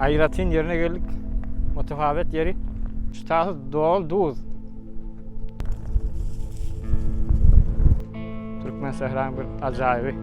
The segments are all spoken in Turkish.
Ayratın yerine geldik. Mutafavit yeri. Ştahı doğal duz. Türkmen sehranın bir acayibi.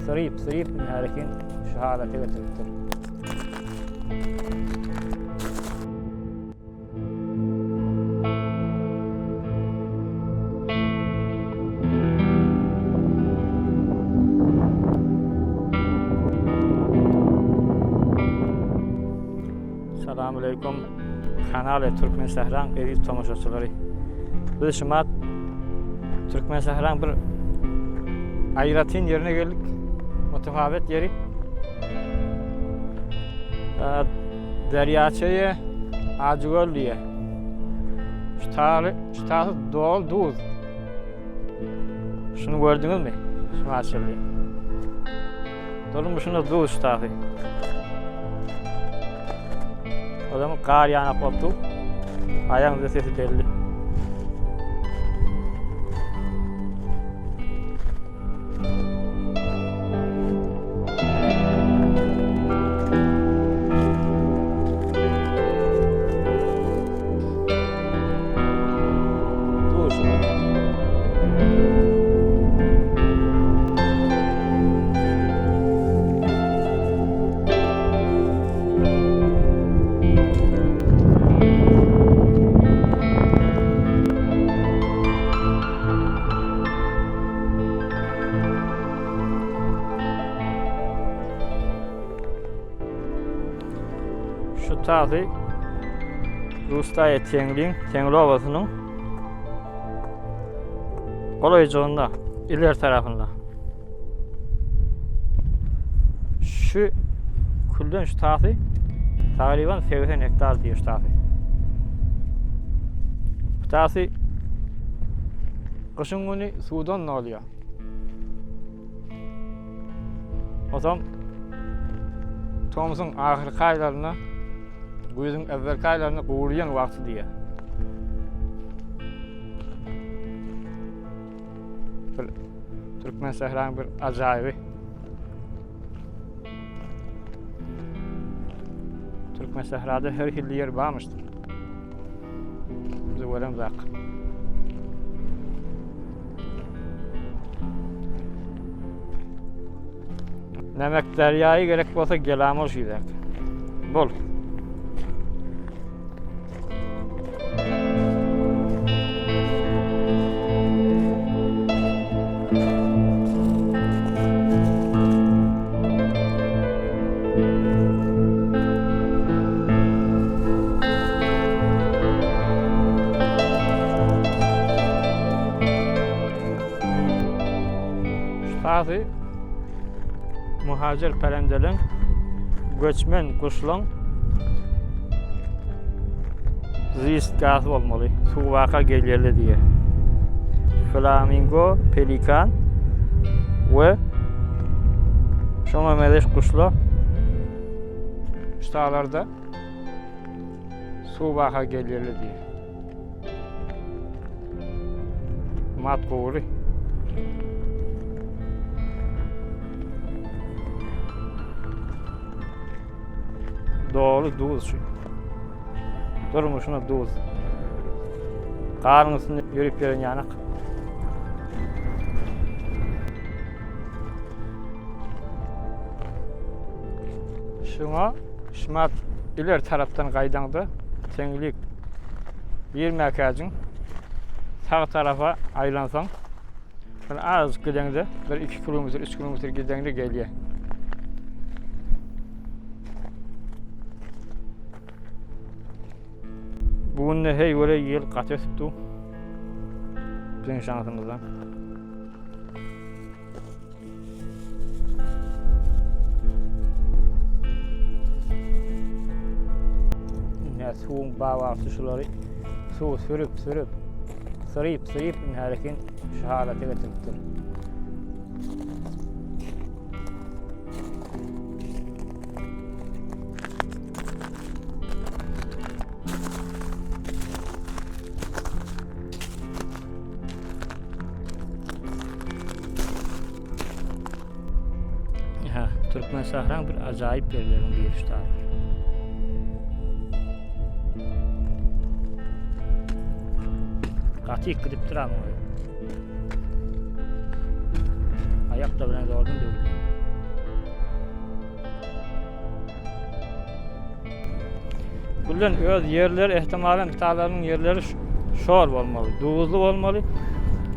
Sırayıp harekin şu halete getiriptir. Selamünaleyküm. Kanal Türkmen Sehran evi tomoşaçıları. Biz şumat Türkmen Sehran bir Ayratın yerine geldik. Mutafavit yeri. Deryaçayı Acıgöl diye. Ştahı doğal duz. Şunu gördünüz mü? Şunu açılıyor. Dolmuşunda duz ştahı. O zaman kar yağıp koptu. Ayağımızda sesi belli. Şu tarafı Rusya Tengli Ovası'nın kolaycığında, ileri tarafında. Şu külden şu tarafı takriben 80 hektar diye şu tarafı. Bu tarafı kışın günü sudan ne oluyor? O zaman Tomuzun ahir aylarına, kuyuzun evvelki aylarına uğrayan vakti diye. Türkmen sehranın bir acayibi. Türkmen sehrada her hilli yer varmıştır. Bizi göremiz hak. Demek deryayı gerek olsa gelamol şeyler. Bol. Ştahı muhacir perendelin, göçmen kuşlan ziyistgahı olmalı, su vaka gelirli diye. Flamingo, pelikan ve şoma meleş kuşlar ştalarda su vaka gelirli diye. Mat koğuri. Doğru duz şu. Durmuşuna duz. Karın üstünde yürüyüp gelen yanak. Şuna şumat ileri taraftan kaydanda tenglik 20 akacın sağ tarafa aylansan az gidende bir 2 kilometre 3 kilometre gidende geliyor. Bugün de hey öyle yıl kat ettu. Bizim şansımızdan. Ya suğun bağ artışları su sürüp harekin şu halete getiriptir. Türkmen Sahran bir acayip yerlerin bir üstadı. Katı gidip duram o. Ayakta bilen doğru değil. Bunların öz yerleri ihtimalen bitalarının yerleri şor olmalı, duvuzlu olmalı.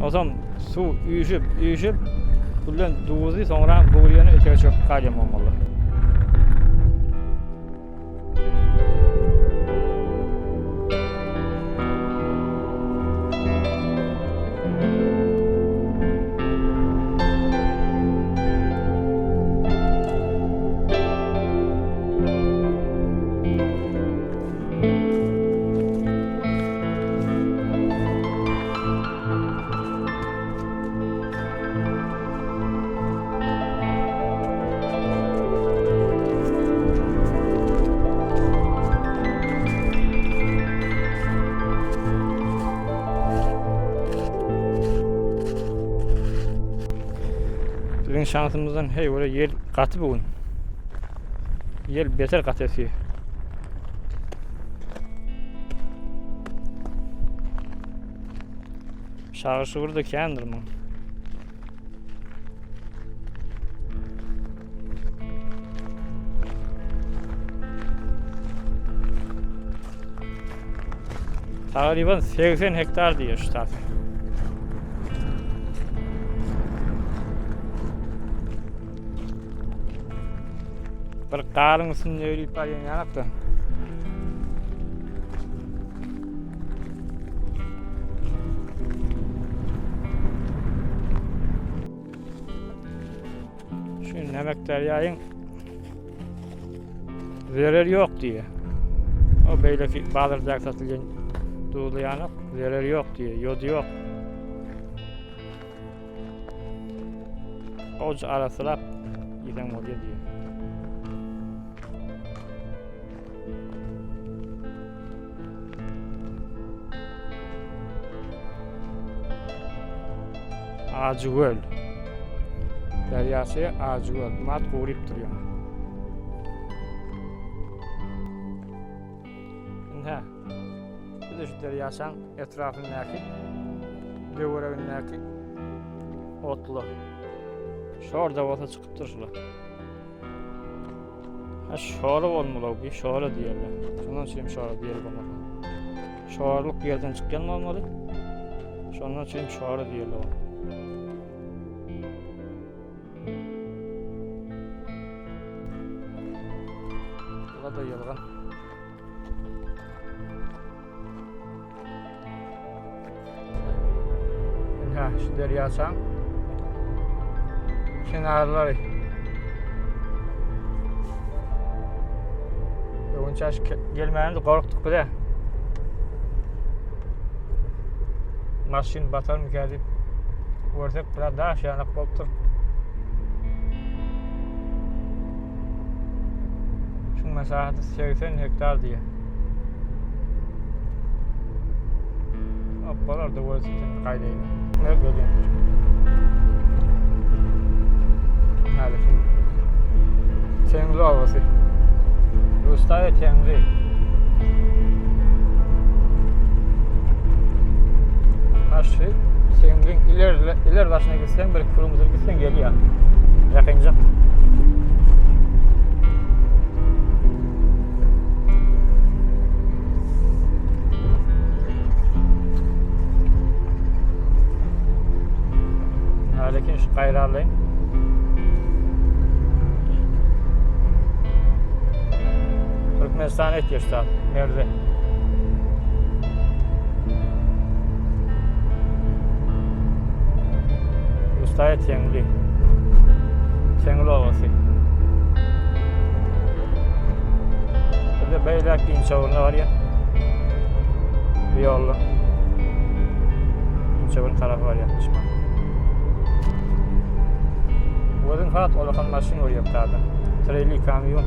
O zaman su üyüşüp bunların duvuzu sonra buğuyanı öteye çok kalyam olmalı. Bizim şansımızdan hey oraya yer katı bugün. Yer beter katı esiyor. Şağışı burada kendir mi? Takriben 80 hektar diyor şu tarafı. Bir qarın üstünde öyleyip var yanıp da. Şu Nemek Derya'nın zararı yok diye. O beyleki Bağdır'da satılgan doğulu yanıp zararı yok diye, yodu yok. Oca arasılap giden oluyor diye. Acıgöl deryası Acıgöl mat koruyup duruyor. Şimdi bu da şu deryasının etrafındaki dövrevindeki otlu. Şurada olsa çıkıp duruşlar. Ha şöyle olmalı bir şöyle diyorlar. Şundan için şöyle diyelim olmalı. Şöylük yerden çıkan mı olmalı? Şundan için şöyle diyorlar. Da yılgın. Ha şu deryasan kenarları. Önce gelmeyince korktuk bir de. Maşin batar mı geldi? Ortak biraz daha aşağıya koptur. Mesafesi 80 hektar diye. Appalar da var zaten kaydıyla. Ne böyle? Hadi şimdi. Tengri havası. Rustaya Tengri. Aşı Tengri'nin iler başına gitsen bir kırmızı gitsen geliyor. Yakınca. Lakin şu kayrarlayın. Türkmenistan et yaşta nerede? Ustaya Tengri. Tengri Ovası. Burada Beylak İnçavur'un var ya. Bir yollu. İnçavur'un tarafı var ya. Buradan fakat olakan maşin oraya yaptı. Treli kamyon.